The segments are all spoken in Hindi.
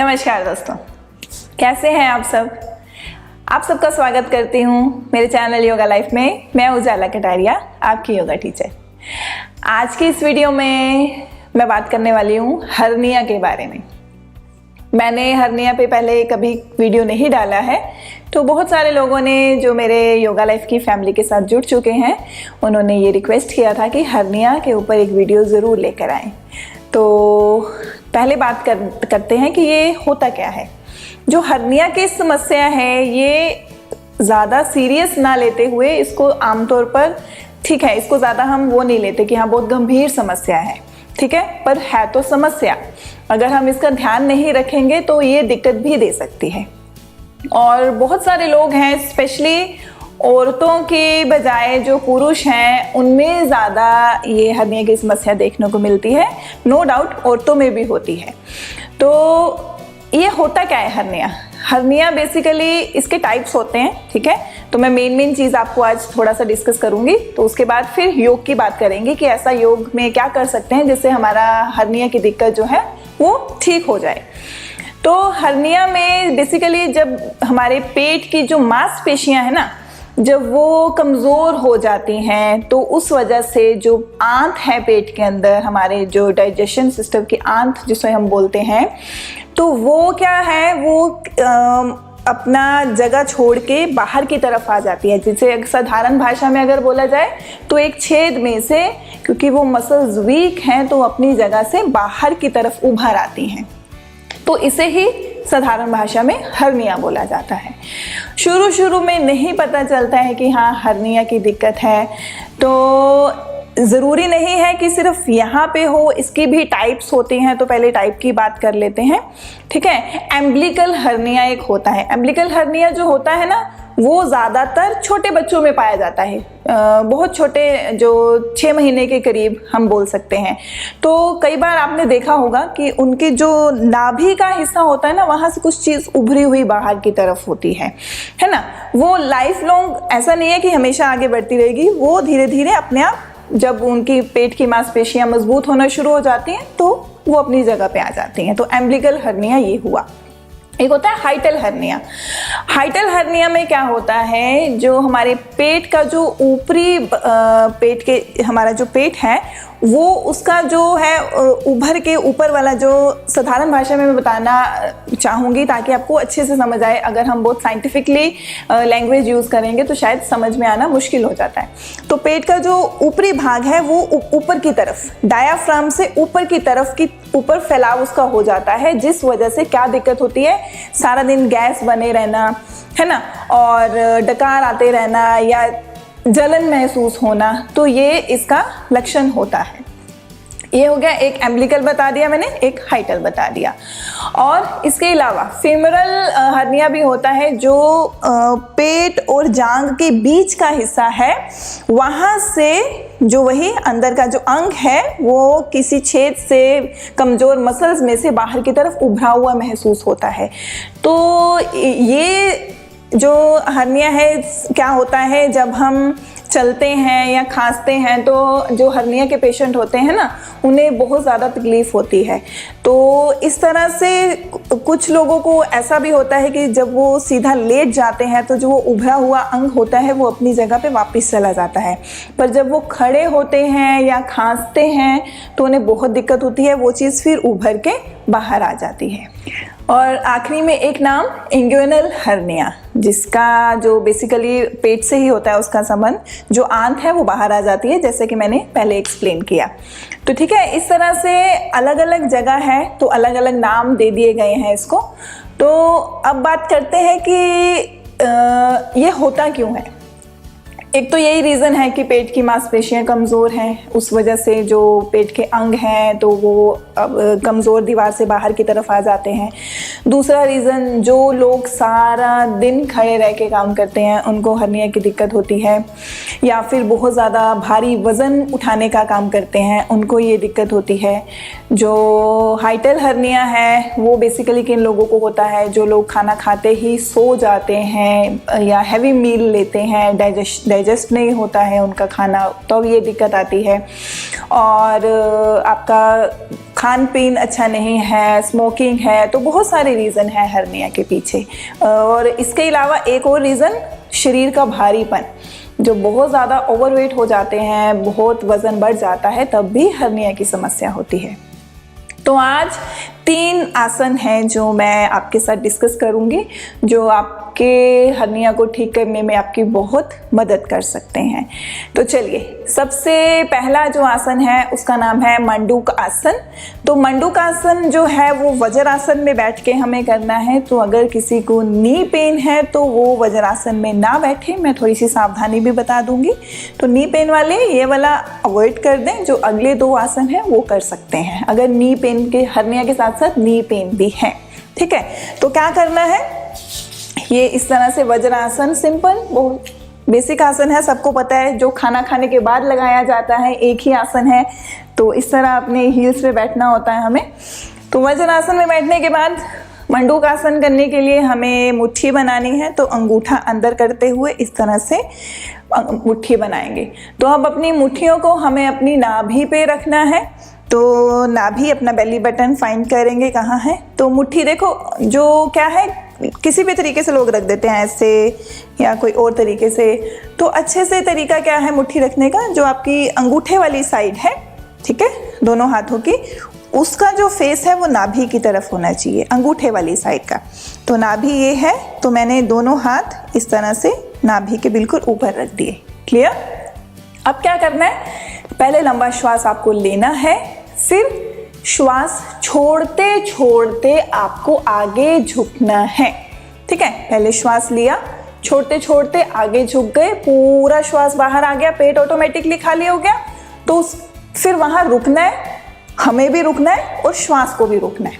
नमस्कार दोस्तों, कैसे हैं आप सब। आप सबका स्वागत करती हूँ मेरे चैनल योगा लाइफ में। मैं उजाला कटारिया, आपकी योगा टीचर। आज की इस वीडियो में मैं बात करने वाली हूँ हर्निया के बारे में। मैंने हर्निया पे पहले कभी वीडियो नहीं डाला है, तो बहुत सारे लोगों ने जो मेरे योगा लाइफ की फैमिली के साथ जुड़ चुके हैं, उन्होंने ये रिक्वेस्ट किया था कि हर्निया के ऊपर एक वीडियो ज़रूर लेकर आएँ। तो पहले बात करते हैं कि ये होता क्या है। जो हर्निया की समस्या है, ये ज़्यादा सीरियस ना लेते हुए इसको आमतौर पर, ठीक है, इसको ज़्यादा हम वो नहीं लेते कि हाँ बहुत गंभीर समस्या है, ठीक है, पर है तो समस्या। अगर हम इसका ध्यान नहीं रखेंगे तो ये दिक्कत भी दे सकती है। और बहुत सारे लोग हैं, स्पेशली औरतों के बजाय जो पुरुष हैं, उनमें ज़्यादा ये हर्निया की समस्या देखने को मिलती है। नो डाउट औरतों में भी होती है। तो ये होता क्या है हर्निया? हर्निया बेसिकली इसके टाइप्स होते हैं, ठीक है। तो मैं मेन चीज़ आपको आज थोड़ा सा डिस्कस करूंगी, तो उसके बाद फिर योग की बात करेंगे कि ऐसा योग में क्या कर सकते हैं जिससे हमारा हर्निया की दिक्कत जो है वो ठीक हो जाए। तो हर्निया में बेसिकली जब हमारे पेट की जो मांसपेशियां है ना, जब वो कमज़ोर हो जाती हैं, तो उस वजह से जो आंत है पेट के अंदर, हमारे जो डाइजेशन सिस्टम की आंत जिसे हम बोलते हैं, तो वो क्या है, वो अपना जगह छोड़ के बाहर की तरफ आ जाती है। जिसे साधारण भाषा में अगर बोला जाए तो एक छेद में से, क्योंकि वो मसल्स वीक हैं, तो अपनी जगह से बाहर की तरफ उभर आती हैं। तो इसे ही साधारण भाषा में हर्निया बोला जाता है। शुरू में नहीं पता चलता है कि हाँ हर्निया की दिक्कत है, तो ज़रूरी नहीं है कि सिर्फ यहाँ पे हो, इसकी भी टाइप्स होती हैं। तो पहले टाइप की बात कर लेते हैं, ठीक है। एम्बिलिकल हर्निया एक होता है। एम्बिलिकल हर्निया जो होता है ना, वो ज़्यादातर छोटे बच्चों में पाया जाता है, बहुत छोटे, जो 6 महीने के करीब हम बोल सकते हैं। तो कई बार आपने देखा होगा कि उनके जो नाभि का हिस्सा होता है ना, वहाँ से कुछ चीज़ उभरी हुई बाहर की तरफ होती है ना। वो लाइफ लॉन्ग ऐसा नहीं है कि हमेशा आगे बढ़ती रहेगी, वो धीरे धीरे अपने आप, जब उनकी पेट की मांसपेशियां मजबूत होना शुरू हो जाती हैं, तो वो अपनी जगह पे आ जाती हैं। तो एम्बिलिकल हर्निया ये हुआ। एक होता है हाइटल हर्निया। हाइटल हर्निया में क्या होता है, जो हमारे पेट का जो ऊपरी पेट के, हमारा जो पेट है, वो उसका जो है उभर के ऊपर वाला, जो साधारण भाषा में मैं बताना चाहूँगी ताकि आपको अच्छे से समझ आए। अगर हम बहुत साइंटिफिकली लैंग्वेज यूज़ करेंगे तो शायद समझ में आना मुश्किल हो जाता है। तो पेट का जो ऊपरी भाग है वो ऊपर की तरफ, डायाफ्राम से ऊपर की तरफ की ऊपर फैलाव उसका हो जाता है, जिस वजह से क्या दिक्कत होती है, सारा दिन गैस बने रहना, है ना, और डकार आते रहना या जलन महसूस होना। तो ये इसका लक्षण होता है। ये हो गया, एक एम्बिलिकल बता दिया मैंने, एक हाइटल बता दिया। और इसके अलावा फीमरल हर्निया भी होता है, जो पेट और जांघ के बीच का हिस्सा है, वहाँ से जो वही अंदर का जो अंग है, वो किसी छेद से, कमज़ोर मसल्स में से बाहर की तरफ उभरा हुआ महसूस होता है। तो ये जो हर्निया है, क्या होता है, जब हम चलते हैं या खांसते हैं, तो जो हर्निया के पेशेंट होते हैं ना, उन्हें बहुत ज़्यादा तकलीफ़ होती है। तो इस तरह से कुछ लोगों को ऐसा भी होता है कि जब वो सीधा लेट जाते हैं, तो जो वो उभरा हुआ अंग होता है वो अपनी जगह पे वापस चला जाता है। पर जब वो खड़े होते हैं या खांसते हैं तो उन्हें बहुत दिक्कत होती है, वो चीज़ फिर उभर के बाहर आ जाती है। और आखिरी में एक नाम इंग्यूनल हर्निया, जिसका जो बेसिकली पेट से ही होता है, उसका संबंध, जो आंत है वो बाहर आ जाती है, जैसे कि मैंने पहले एक्सप्लेन किया। तो ठीक है, इस तरह से अलग अलग जगह है, तो अलग अलग नाम दे दिए गए हैं इसको। तो अब बात करते हैं कि ये होता क्यों है। एक तो यही रीज़न है कि पेट की मांसपेशियां कमज़ोर हैं, उस वजह से जो पेट के अंग हैं तो वो अब कमज़ोर दीवार से बाहर की तरफ आ जाते हैं। दूसरा रीज़न, जो लोग सारा दिन खड़े रह के काम करते हैं, उनको हर्निया की दिक्कत होती है। या फिर बहुत ज़्यादा भारी वज़न उठाने का काम करते हैं, उनको ये दिक्कत होती है। जो हाइटल हर्निया है वो बेसिकली किन लोगों को होता है, जो लोग खाना खाते ही सो जाते हैं या हैवी मील लेते हैं, डाइजेस्ट नहीं होता है उनका खाना, तो ये दिक्कत आती है। और आपका खान पीन अच्छा नहीं है, स्मोकिंग है, तो बहुत सारे रीज़न है हर्निया के पीछे। और इसके अलावा एक और रीज़न शरीर का भारीपन, जो बहुत ज़्यादा ओवरवेट हो जाते हैं, बहुत वज़न बढ़ जाता है, तब भी हर्निया की समस्या होती है। तो आज 3 आसन हैं जो मैं आपके साथ डिस्कस करूंगी, जो आपके हर्निया को ठीक करने में आपकी बहुत मदद कर सकते हैं। तो चलिए, सबसे पहला जो आसन है उसका नाम है मंडूक आसन। तो मंडूक आसन जो है वो वज्रासन में बैठ के हमें करना है। तो अगर किसी को नी पेन है तो वो वज्रासन में ना बैठे, मैं थोड़ी सी सावधानी भी बता दूंगी। तो नी पेन वाले ये वाला अवॉइड कर दें, जो अगले 2 आसन हैं वो कर सकते हैं अगर नी पेन के, हर्निया के साथ साथ नी पेन भी है। ठीक है, तो क्या करना है, ये इस तरह से वज्रासन, सिंपल बहुत बेसिक आसन है, सबको पता है, जो खाना खाने के बाद लगाया जाता है, एक ही आसन है। तो इस तरह अपने हील्स पे बैठना होता है हमें। तो वज्रासन में बैठने के बाद मंडूक आसन करने के लिए हमें मुट्ठी बनानी है। तो अंगूठा अंदर करते हुए इस तरह से मुट्ठी बनाएंगे। तो अब अपनी मुट्ठियों को हमें अपनी नाभि पे रखना है। तो नाभि, अपना बेली बटन फाइंड करेंगे कहाँ है। तो मुट्ठी देखो, जो क्या है, किसी भी तरीके से लोग रख देते हैं, ऐसे या कोई और तरीके से। तो अच्छे से तरीका क्या है मुट्ठी रखने का, जो आपकी अंगूठे वाली साइड है, ठीक है, दोनों हाथों की, उसका जो फेस है वो नाभि की तरफ होना चाहिए, अंगूठे वाली साइड का। तो नाभि ये है, तो मैंने दोनों हाथ इस तरह से नाभि के बिल्कुल ऊपर रख दिए। क्लियर? अब क्या करना है, पहले लंबा श्वास आपको लेना है, फिर श्वास छोड़ते छोड़ते आपको आगे झुकना है। ठीक है, पहले श्वास लिया, छोड़ते छोड़ते आगे झुक गए, पूरा श्वास बाहर आ गया, पेट ऑटोमेटिकली खाली हो गया। तो फिर वहां रुकना है, हमें भी रुकना है और श्वास को भी रोकना है।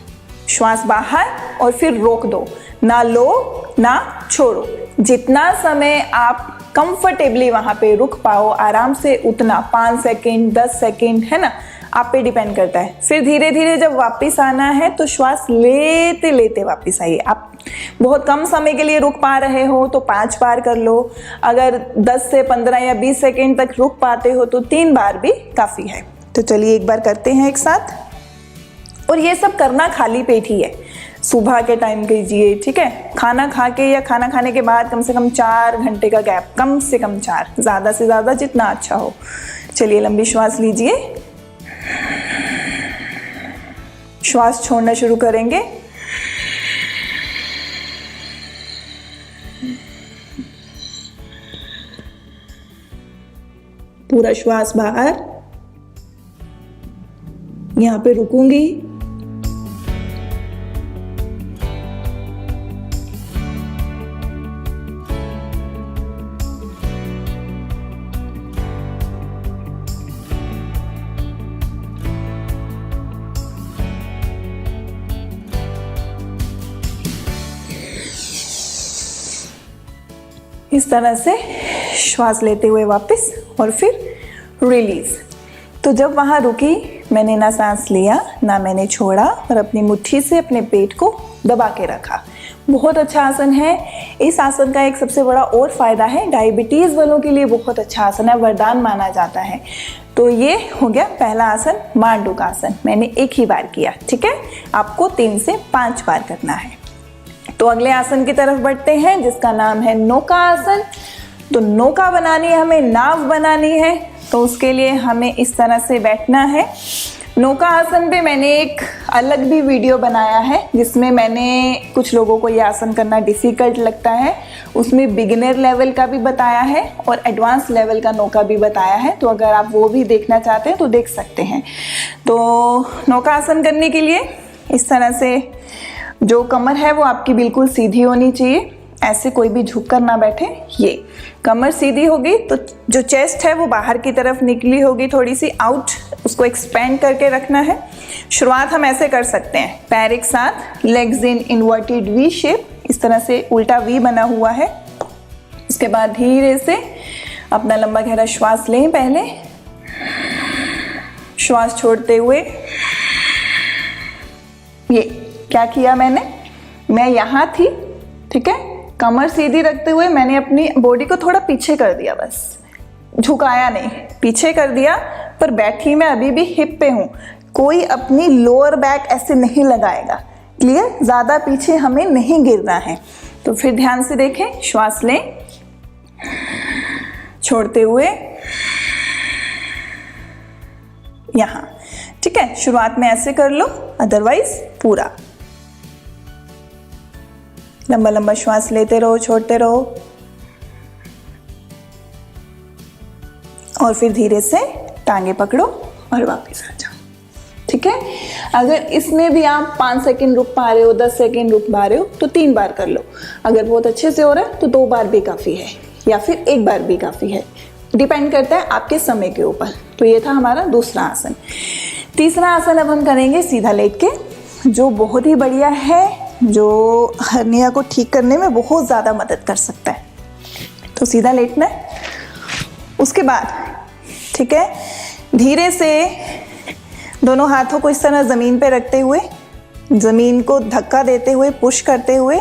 श्वास बाहर और फिर रोक दो, ना लो ना छोड़ो। जितना समय आप कंफर्टेबली वहां पे रुक पाओ आराम से, उतना 5 सेकेंड 10 सेकेंड, है ना, आप पे डिपेंड करता है। फिर धीरे धीरे जब वापस आना है तो श्वास लेते लेते वापस आइए। आप बहुत कम समय के लिए रुक पा रहे हो तो 5 बार कर लो। अगर 10 से 15 या 20 सेकेंड तक रुक पाते हो तो 3 बार भी काफ़ी है। तो चलिए एक बार करते हैं एक साथ। और ये सब करना खाली पेट ही है, सुबह के टाइम कीजिए। ठीक है, खाना खा के या खाना खाने के बाद कम से कम 4 घंटे का गैप, कम से कम 4, ज़्यादा से ज़्यादा जितना अच्छा हो। चलिए लंबी श्वास लीजिए, श्वास छोड़ना शुरू करेंगे। पूरा श्वास बाहर, यहां पे रुकूंगी। इस तरह से श्वास लेते हुए वापस और फिर रिलीज। तो जब वहाँ रुकी, मैंने ना सांस लिया ना मैंने छोड़ा और अपनी मुट्ठी से अपने पेट को दबा के रखा। बहुत अच्छा आसन है। इस आसन का एक सबसे बड़ा और फायदा है, डायबिटीज़ वालों के लिए बहुत अच्छा आसन है, वरदान माना जाता है। तो ये हो गया पहला आसन, मंडूक आसन। मैंने एक ही बार किया, ठीक है, आपको 3 से 5 बार करना है। तो अगले आसन की तरफ बढ़ते हैं जिसका नाम है नौका आसन। तो नौका बनानी है हमें, नाव बनानी है, तो उसके लिए हमें इस तरह से बैठना है। नौका आसन पे मैंने एक अलग भी वीडियो बनाया है जिसमें मैंने कुछ लोगों को ये आसन करना डिफ़िकल्ट लगता है, उसमें बिगिनर लेवल का भी बताया है और एडवांस लेवल का नौका भी बताया है। तो अगर आप वो भी देखना चाहते हैं तो देख सकते हैं। तो नौका आसन करने के लिए इस तरह से जो कमर है वो आपकी बिल्कुल सीधी होनी चाहिए, ऐसे कोई भी झुक कर ना बैठे। ये कमर सीधी होगी तो जो चेस्ट है वो बाहर की तरफ निकली होगी, थोड़ी सी आउट, उसको एक्सपेंड करके रखना है। शुरुआत हम ऐसे कर सकते हैं, पैर एक साथ, legs in inverted V shape, इस तरह से उल्टा वी बना हुआ है। उसके बाद धीरे से अपना लंबा गहरा श्वास लें। पहले श्वास छोड़ते हुए, ये क्या किया मैंने, मैं यहाँ थी, ठीक है, कमर सीधी रखते हुए मैंने अपनी बॉडी को थोड़ा पीछे कर दिया, बस झुकाया नहीं, पीछे कर दिया, पर बैठी मैं अभी भी हिप पे हूँ। कोई अपनी लोअर बैक ऐसे नहीं लगाएगा। क्लियर? ज़्यादा पीछे हमें नहीं गिरना है। तो फिर ध्यान से देखें, श्वास लें छोड़ते हुए यहाँ। ठीक है, शुरुआत में ऐसे कर लो, अदरवाइज पूरा लंबा लंबा श्वास लेते रहो, छोड़ते रहो और फिर धीरे से टांगे पकड़ो और वापस आ जाओ। ठीक है, अगर इसमें भी आप 5 सेकंड रुक पा रहे हो, 10 सेकंड रुक पा रहे हो तो 3 बार कर लो। अगर बहुत अच्छे से हो रहा है तो 2 बार भी काफ़ी है या फिर 1 बार भी काफ़ी है, डिपेंड करता है आपके समय के ऊपर। तो ये था हमारा दूसरा आसन। तीसरा आसन अब हम करेंगे सीधा लेट के, जो बहुत ही बढ़िया है, जो हर्निया को ठीक करने में बहुत ज़्यादा मदद कर सकता है। तो सीधा लेटना है। उसके बाद ठीक है, धीरे से दोनों हाथों को इस तरह ज़मीन पे रखते हुए, ज़मीन को धक्का देते हुए, पुश करते हुए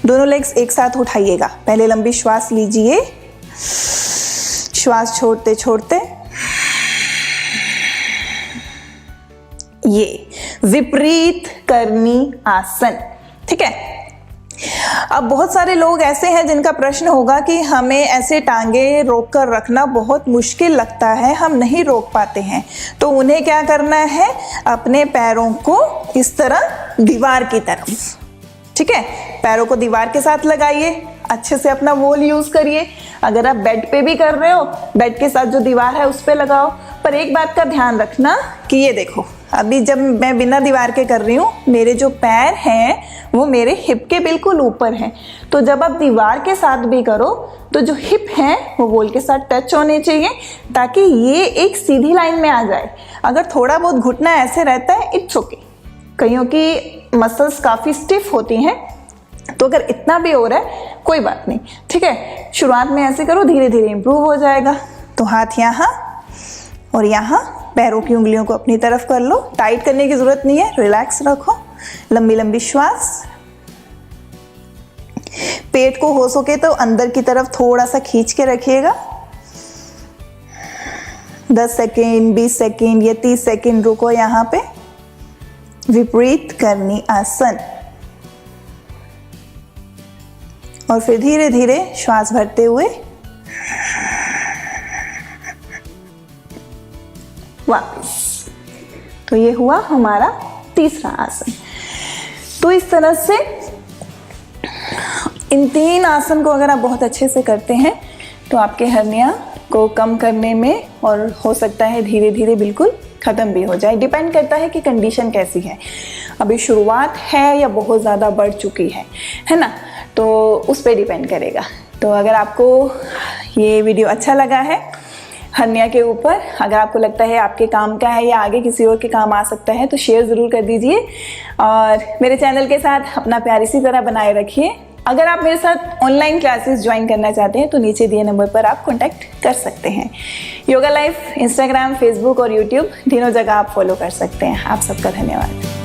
दोनों लेग्स एक साथ उठाइएगा। पहले लंबी श्वास लीजिए, श्वास छोड़ते छोड़ते ये विपरीत करनी आसन। ठीक है, अब बहुत सारे लोग ऐसे हैं जिनका प्रश्न होगा कि हमें ऐसे टांगे रोक कर रखना बहुत मुश्किल लगता है, हम नहीं रोक पाते हैं। तो उन्हें क्या करना है, अपने पैरों को इस तरह दीवार की तरफ, ठीक है, पैरों को दीवार के साथ लगाइए, अच्छे से अपना वॉल यूज करिए। अगर आप बेड पे भी कर रहे हो, बेड के साथ जो दीवार है उस पे लगाओ। पर एक बात का ध्यान रखना कि ये देखो, अभी जब मैं बिना दीवार के कर रही हूँ, मेरे जो पैर हैं वो मेरे हिप के बिल्कुल ऊपर हैं। तो जब आप दीवार के साथ भी करो तो जो हिप हैं वो वॉल के साथ टच होने चाहिए, ताकि ये एक सीधी लाइन में आ जाए। अगर थोड़ा बहुत घुटना ऐसे रहता है, इट्स ओके, कईयों की मसल्स काफ़ी स्टिफ होती हैं, तो अगर इतना भी हो रहा है कोई बात नहीं। ठीक है, शुरुआत में ऐसे करो, धीरे धीरे इंप्रूव हो जाएगा। तो हाथ यहाँ और यहाँ, पैरों की उंगलियों को अपनी तरफ कर लो, टाइट करने की जरूरत नहीं है, रिलैक्स रखो। लंबी लंबी श्वास, पेट को हो सके तो अंदर की तरफ थोड़ा सा खींच के रखिएगा। 10 सेकेंड, 20 सेकेंड या 30 सेकेंड रुको यहाँ पे। विपरीत करनी आसन। और फिर धीरे धीरे श्वास भरते हुए वापस। तो ये हुआ हमारा तीसरा आसन। तो इस तरह से इन 3 आसन को अगर आप बहुत अच्छे से करते हैं तो आपके हर्निया को कम करने में, और हो सकता है धीरे धीरे बिल्कुल ख़त्म भी हो जाए। डिपेंड करता है कि कंडीशन कैसी है, अभी शुरुआत है या बहुत ज़्यादा बढ़ चुकी है ना, तो उस पर डिपेंड करेगा। तो अगर आपको ये वीडियो अच्छा लगा है हर्निया के ऊपर, अगर आपको लगता है आपके काम का है या आगे किसी और के काम आ सकता है, तो शेयर ज़रूर कर दीजिए और मेरे चैनल के साथ अपना प्यार इसी तरह बनाए रखिए। अगर आप मेरे साथ ऑनलाइन क्लासेस ज्वाइन करना चाहते हैं तो नीचे दिए नंबर पर आप कॉन्टैक्ट कर सकते हैं। योगा लाइफ इंस्टाग्राम, फेसबुक और यूट्यूब तीनों जगह आप फॉलो कर सकते हैं। आप सबका धन्यवाद।